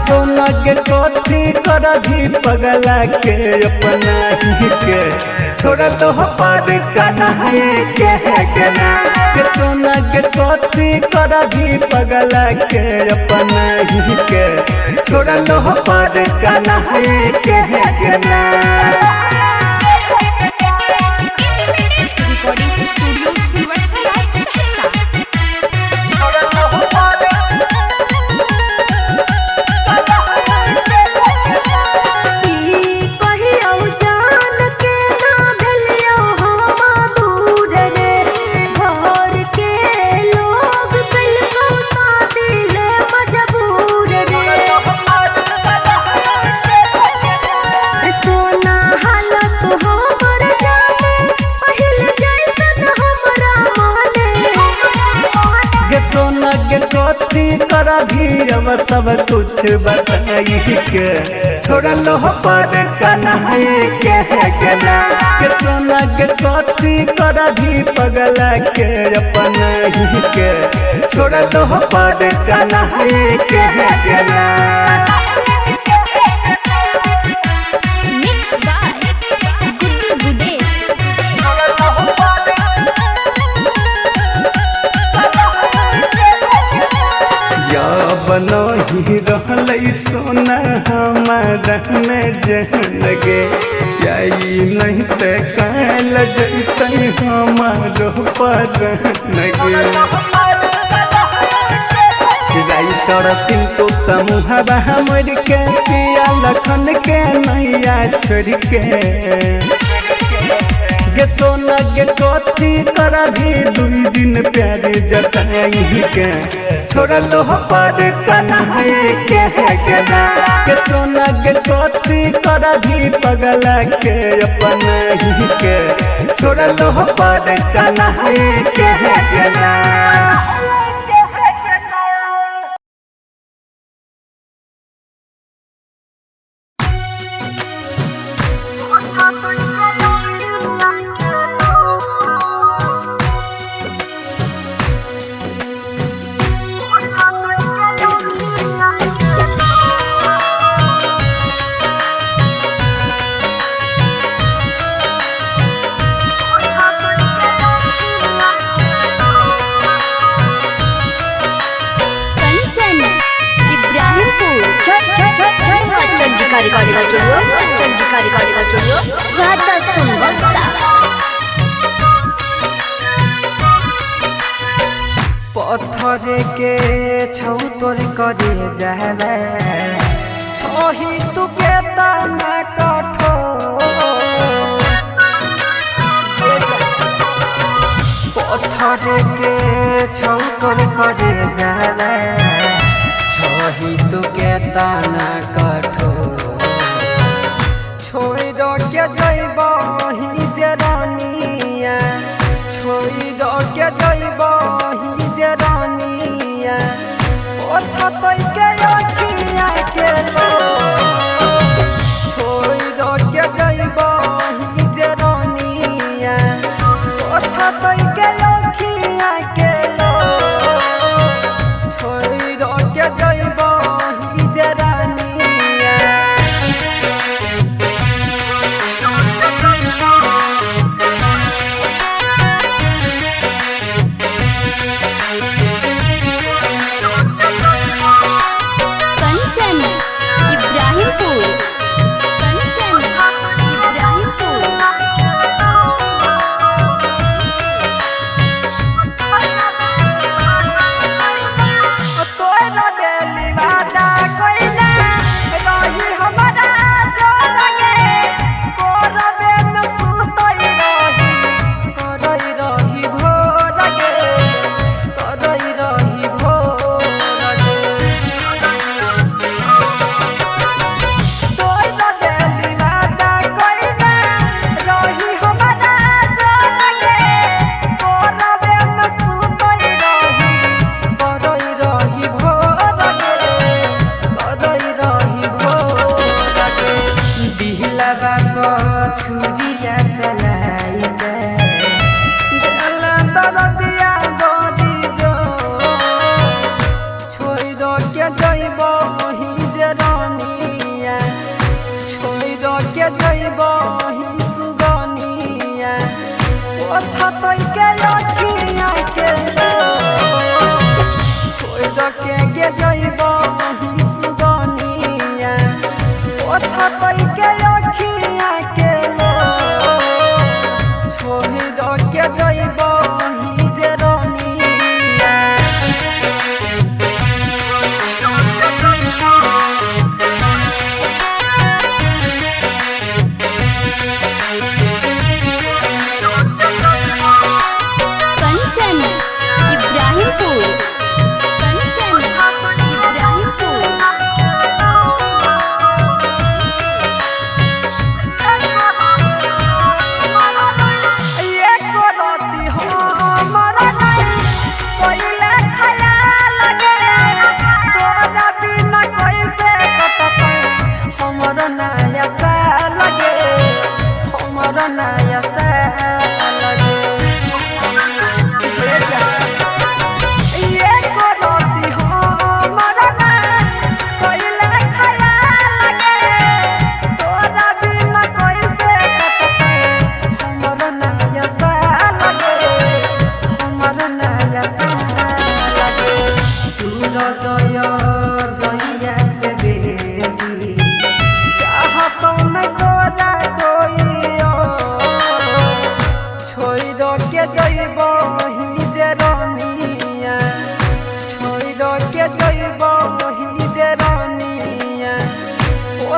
सोना के कथी कर भी पगला के अपना ही के छोड़ा तो पर कन्हैया के गना के सोना के कथी कर भी पगला के अपना ही के छोड़ा तो पर कन्हैया के गना। रिकॉर्डिंग स्टूडियो सुरसरा सहसा। कर भी अब सब कुछ बताई के छोड़ा लो पर कन्हैया के गना के सोना के कथी कर भी पगला के अपना ही के छोड़ा लो पर कन्हैया के गना। बनही रहलै सोना हमारा में जहन गे यही नहीं ते काल जैते हमारो पर गे राइटर सिंटू समूह हमर के पिया लखन के नैया छोड़ के गे सोना गे कथी कर भी 2 दिन प्यारे जताई के छोड़ा लो पर कन्हैया के गना के सोना गे कथी कर भी पगला के अपना ही के छोड़ा लो पर कन्हैया के गना। पत्थर के छौ तोर करे जावे छोही तू के तना कठोर पत्थर के छौ तोर करे जावे छोही तू के तना कठोर छोड़ के जइबो ही जरानिया छोड़ के जइबो ही जरानिया ओ छतई के अखिया के लो छोड़ के जइबो ही जरानिया ओ छतई के अखिया के लो छोड़ के जइबो ही जरानिया।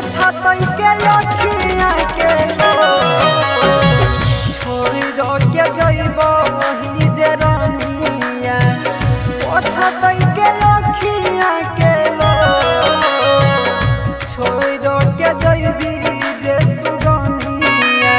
पोछतई के लखिया के लो छोड़ी दो के जइबो वही जे रानिया पोछतई के लखिया के लो छोड़ी दो के जइबी जे सुगनिया।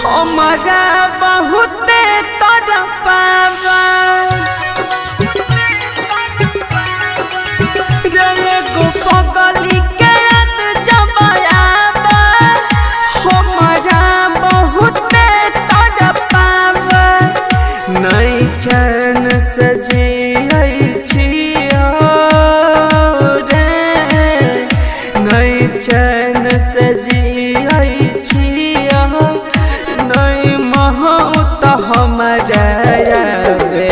हमारा बहुते तड़पावा रे गो पगली के याद जबायाबा हमारा बहुते तड़पावा नहीं चैन से जियै छियो रे नहीं चैन से जियै छियो नहीं महत हमारा रे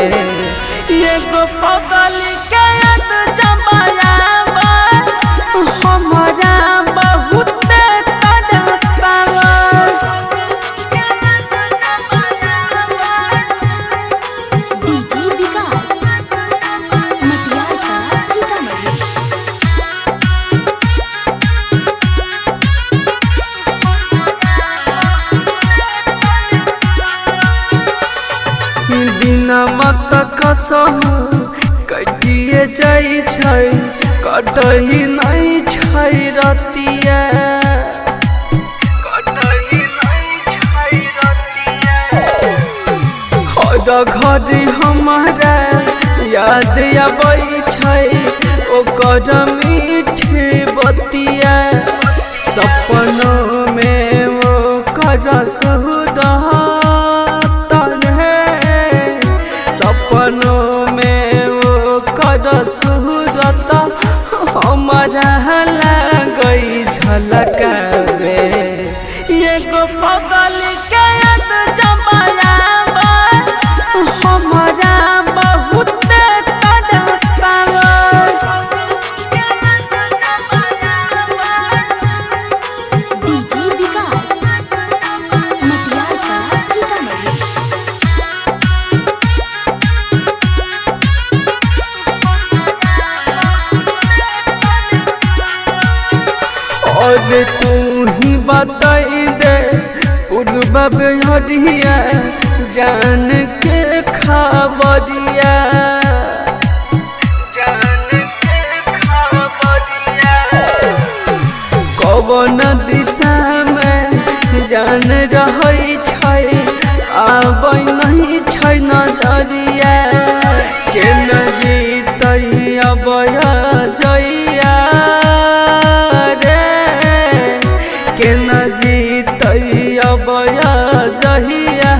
एगो पगल के याद जबायाबा हमारा बहुते तड़पावा। डीजे विकास मटियार का सीतामढ़ी। दिनमत कसम कटिए जाइ छै कटही नहीं छै रतिया हर घड़ी हमारा याद आबै छै ओकर मीठी बतिया सपनों में ओकर सुरत सपनों में ओकर सूरत हमारा लगई झलकावे एगो पगल के याद जबायाबा हमारा बहुते तड़पावा। डीजे विकास मटियार का सीतामढ़ी। और तू ही बताई दे पूर्वा बेहरिया जान के खबरिया कौन दिशा में जान रहै छै आबै नहीं छै नजरिया के न जीतै अबय जइया के न जीतै अबय जहिया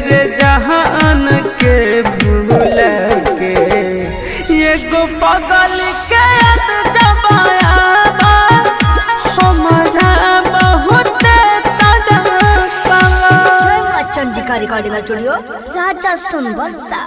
रे जहान के भूल के एगो पगल के याद जबायाबा हमारा बहुते तड़पावा। जय मां Chandika recording studio Raja Sonbarsa.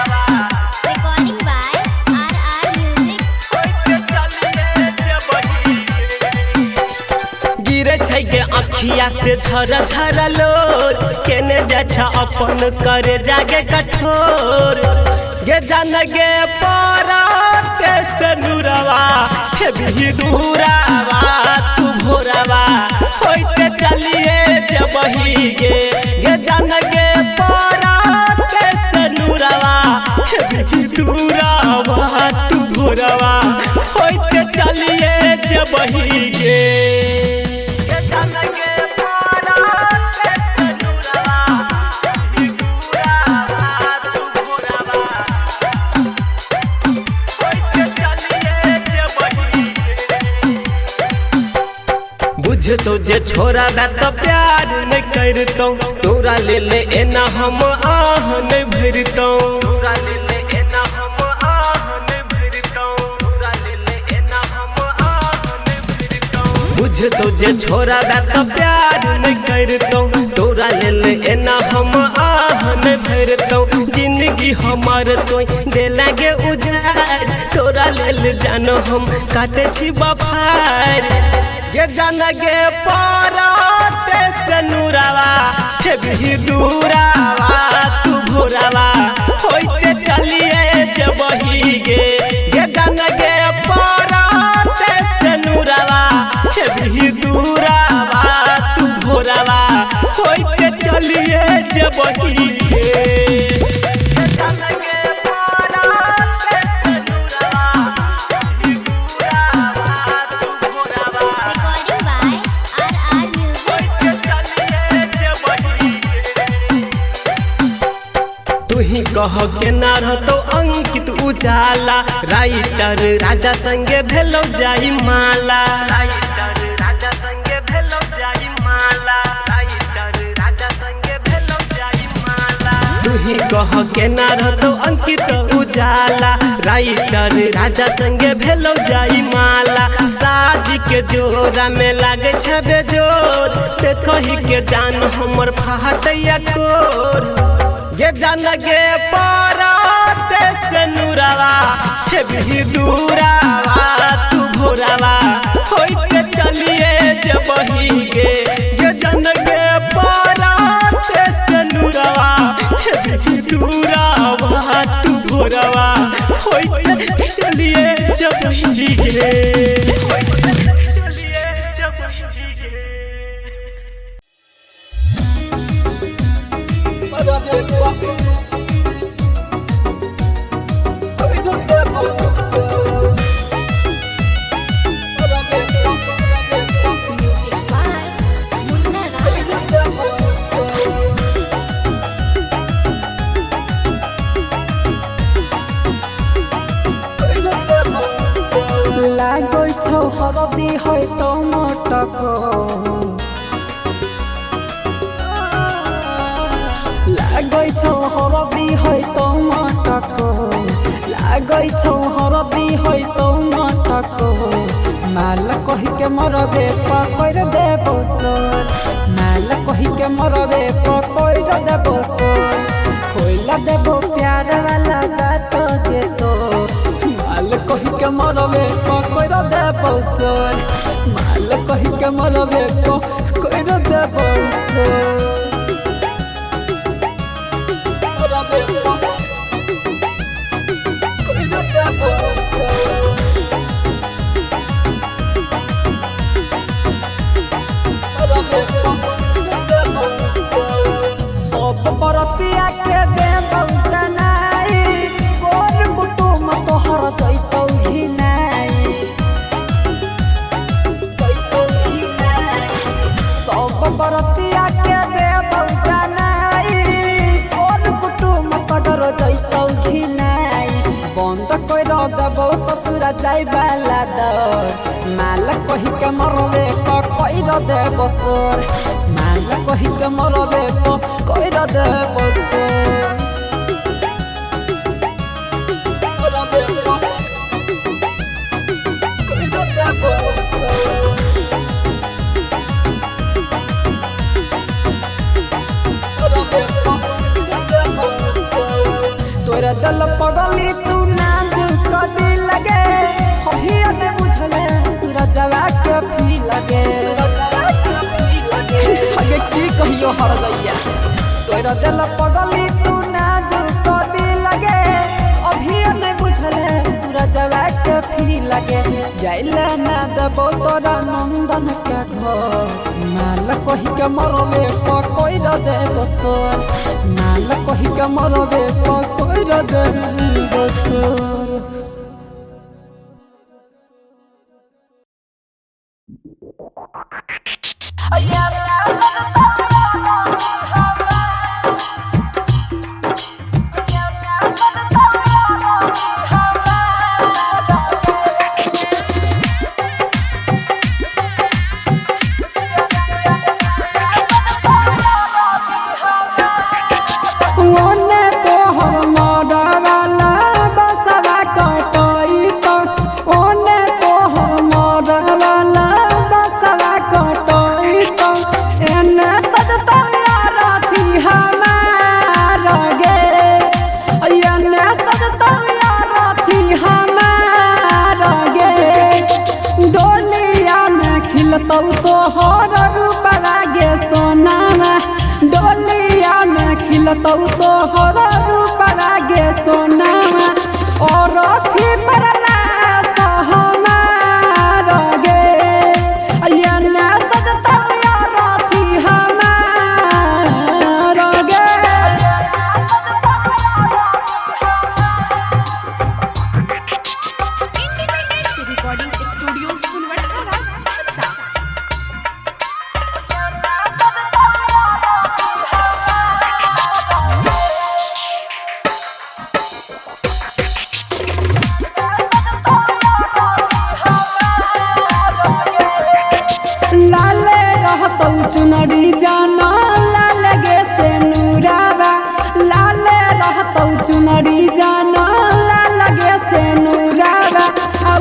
Recording by RR Music. गिरे छै गे अखिया से झर झर लोर केने जा छ अपन करे जागे कठोर गे जान गे पारा के सनुरवा हे भी दूरावा तू भोरवा होइते चलिए जबही गे गे जान गे पारा के सनुरवा हे भी दूरावा तू भोरवा होइते चलिए जबही गे बुझतो जे छोरा बा तो प्यार नहीं करतो तोरा ले ले एना हम आह नहीं भरतो तोरा ले ले एना हम आह नहीं भरतो तोरा ले ले एना हम आह नहीं भरतो बुझतो जे छोरा बा तो प्यार नहीं करतो तोरा ले ले एना हम आह नहीं भरतो जिंदगी हमार तो दे लागे उजाड़ तोरा ले ले जानो हम काटे छी बफार ये जान गे पाराते से नूरावा हे भी दूरावा तू भोरावा होइते चलिए जब ही गे ये जान गे पाराते से नूरावा हे भी दूरावा तू भोरावा होइते चलिए जब ही गे कह के ना रहतो अंकित उजाला राइटर राजा संगे भेलो जाई माला राइटर राजा संगे भेलो जाई माला राइटर राजा संगे भेलो जाई माला तू ही कह के ना रहतो अंकित उजाला राइटर राजा संगे भेलो जाई माला शादी के जोरा में लागे छबे जोर देखो ही के जान हमर फाटैया कोर ये जान गे पाराते से नूरावा हे भी दूरावा तू भोरावा होइते चलिए जब ही गे ये जान गे पाराते से नूरावा हे भी दूरावा तू भोरावा होइते चलिए जब ही गे हरदी है तो मटक लागै छौ हरदी है तो मटक लागै छौ हरदी है तो मटक माल कहि के मरबे पकड़ देबो सर माल कहि के मरबे पकड़ देबो सर खोइला देबो प्यार वाला बात दे तो माल कहि के मरबे पकड़ देबो सर माल कहि के मरबे पकड़ देबो सर सब परतिया के देबौ तनाई कोन कुटुम तोहर दैतौ ही नाई सब परतिया के देबौ तनाई कोन कुटुम सगर दैतौ ही नाई बंद कर देबौ ससुर जाय वाला दर माल कहि के मरबे पकड़ देबौ सर माल कहि के मरबे पकड़ देबौ सर तोरा दल पगली तू नाज कदी लगे अभी ने बुझले सूरजवा के भी लगे आगे की कहियो हर गैया तोरा दल पगली तू नाज कदी लगे अभी ने बुझले सूरजवा के भी लगे जाइला ना देबो तोरा नंदन के घर माल कहि के मरबे पकड़ देबो सर माल कहि के मरबे पकड़ देबो सर तोहर रूप लागे सोनावा डोलिया में खिलतौ तोहर रूप लागे सोनावा और अथी परला सहमार गे अयना सजतौ यार अथी हमार गे रिकॉर्डिंग स्टूडियो सुनवरसा सहरसा। लाले रहतौ चुनरी जाना लाल गे से नूरावा लाले रहतौ चुनरी जाना लाल गे से नूरावा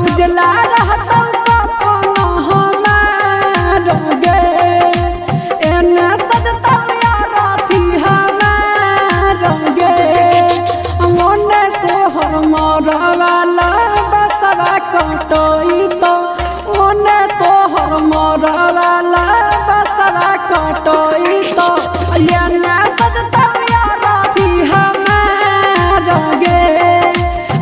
उजला रहतौ कफन हमार गे एने सजतौ यार अथी हमार गे ओने तोहर मरवाला बसवा कटोई तो ओने तोहर मरवाला बसवा कटोई तो एने सजतौ यार अथी हमार गे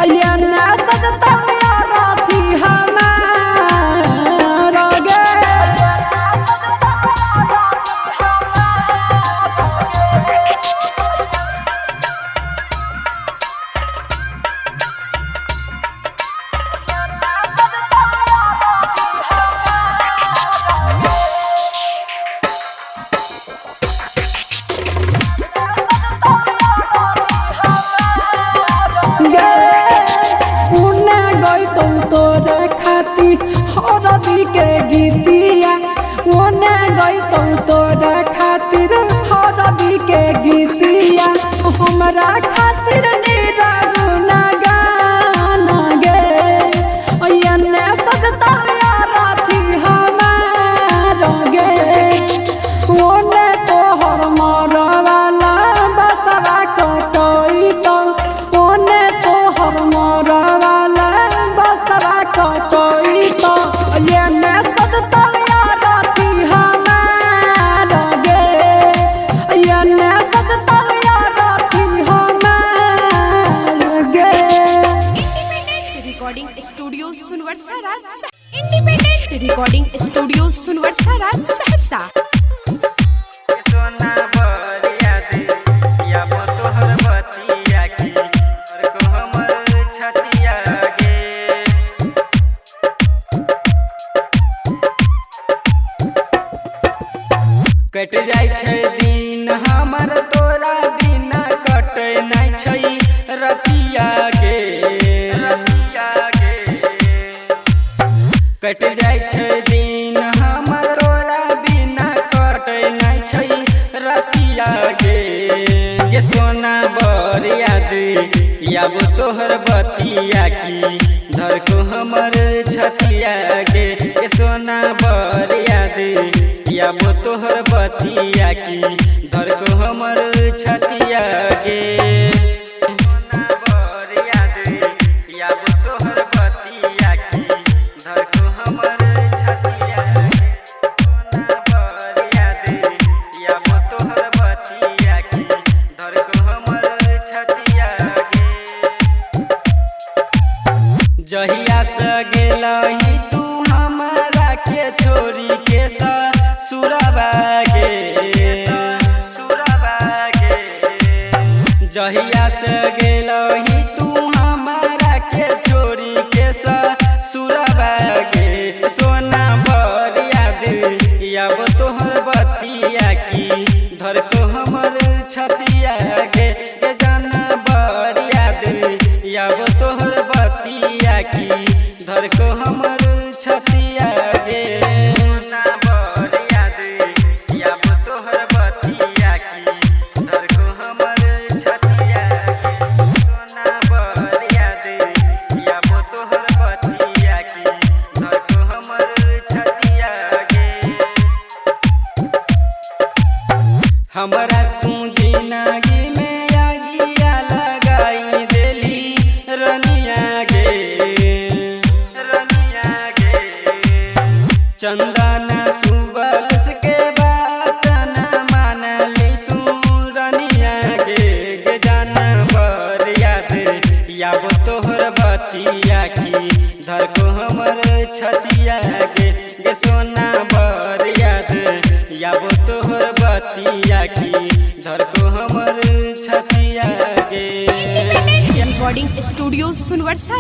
एने सजतौ यार अथी हमार गे उन्ने गईतौ तोरे खातिर हरदी के गीतिया ओने गईतौ तोरे खातिर हरदी के गीतिया हमरा खातिर निरागुना गाना गे एने सजतौ यार अथी हमार गे ओने तोहर मरवाला बसवा कटोई तो ओने तोहर मरवाला बसवा कटोई तो एने सजतौ यार अथी हमार गे एने सजतौ यार अथी हमार गे रिकॉर्डिंग स्टूडियो सुनवरसा इंडिपेंडेंट रिकॉर्डिंग स्टूडियो सुनवरसा सहरसा। सोना बरिया दे या वो तोहर बतिया की और को हमर छतिया गे कट जाय छै दिन हमर तोरा बिना कटै नै छै रतिया गे कट जाय छै दिन हमर तोरा बिना कटै नै छै रतिया गे सोना बरिया दे याबो तोहर बतिया की धर को हमर छतिया गे सोना बरिया दे याबो तोहर बतिया की धर को हमर छतिया गे सोना बरिया दे याबो तोहर बतिया की धर को हमर छतिया गे सोना बरिया दे याबो तोहर बतिया की धर को हमर छतिया गे जहिया से गेलही तू हमरा के छोरी के सुरबा गे जहिया से गेलही तू हमरा के छोरी के सुरबा गे सोना बरिया दे याब तोहर बतिया की धर को हमर छतिया गे जाना बरिया दे याब तोहर बतिया की धर को हमर छतिया गे सोना बरिया दे याब तोहर बतिया की धर को हमर छतिया गे सोना को हमर छतिया गे सोना भर याद याबो तोहर बतिया की धर को हमर छतिया गे। Recording studio Sunwarsa